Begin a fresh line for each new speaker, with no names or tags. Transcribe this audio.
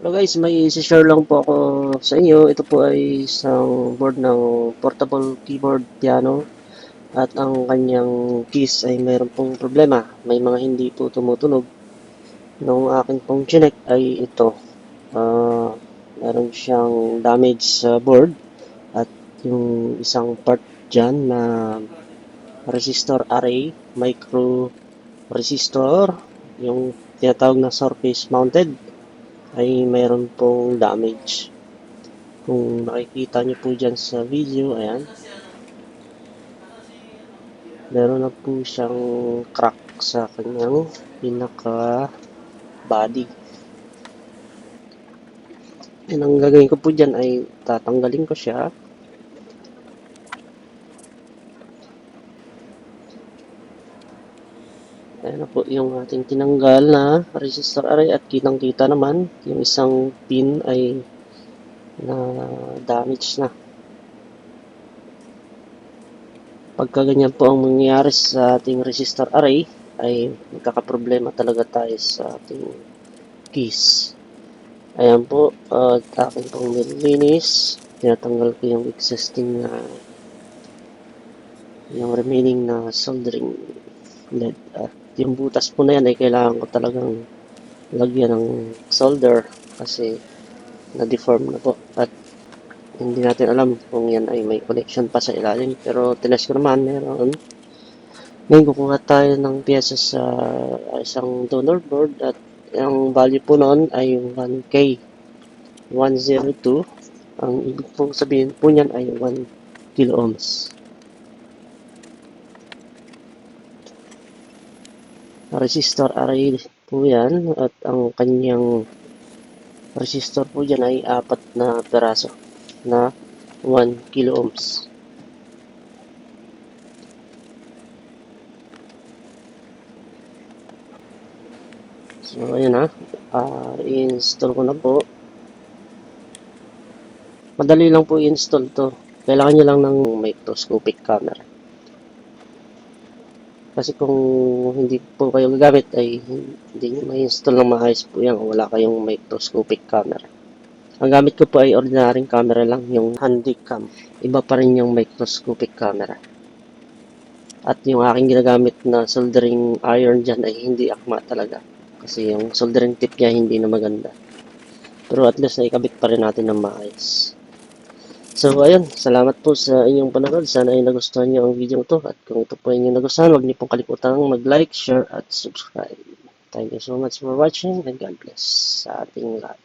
Hello guys, may isi-share lang po ako sa inyo. Ito po ay isang board ng portable keyboard piano at ang kanyang keys ay mayroon pong problema. May mga hindi po tumutunog. Nung akin pong chinek ay ito. Meron siyang damage sa board at yung isang part dyan na resistor array, micro resistor, yung tinatawag na surface mounted ay mayroon pong damage. Kung nakikita nyo po dyan sa video, ayan, meron na po siyang crack sa kanyang pinaka body. And ang gagawin ko po dyan ay tatanggalin ko siya. Ayan na po yung ating tinanggal na resistor array at kitang-kita naman yung isang pin ay na damage na. Pagka ganyan po ang mangyayari sa ating resistor array ay magkakaproblema talaga tayo sa ating keys. Ayan po, at akin pong nililinis. Tinatanggal ko yung existing na yung remaining na soldering lead. At yung butas po na yan ay kailangan ko talagang lagyan ng solder kasi na-deform na po. At hindi natin alam kung yan ay may connection pa sa ilalim. Pero tinest ko naman, meron. Ngayon kukuha tayo ng pyesa sa isang donor board at ang value po noon ay 1K. 102. Ang ibig pong sabihin po niyan ay 1 kilo ohms. Resistor array po yan at ang kanyang resistor po dyan ay 4 na peraso na 1 kilo ohms. So ayan na, i-install ko na po. Madali lang po i-install to. Kailangan nyo lang ng microscopic camera. Kasi kung hindi po kayo gagamit ay hindi nyo ma-install ng maayos po yan kung wala kayong microscopic camera. Ang gamit ko po ay ordinaryong camera lang, yung handycam. Iba pa rin yung microscopic camera. At yung aking ginagamit na soldering iron dyan ay hindi akma talaga. Kasi yung soldering tip niya hindi na maganda. Pero at least naikabit pa rin natin ng maayos. So, ayun. Salamat po sa inyong panonood. Sana ay nagustuhan niyo ang video ito. At kung ito po ay inyong nagustuhan, huwag niyo pong kalimutang mag-like, share, at subscribe. Thank you so much for watching and God bless sa ating lahat.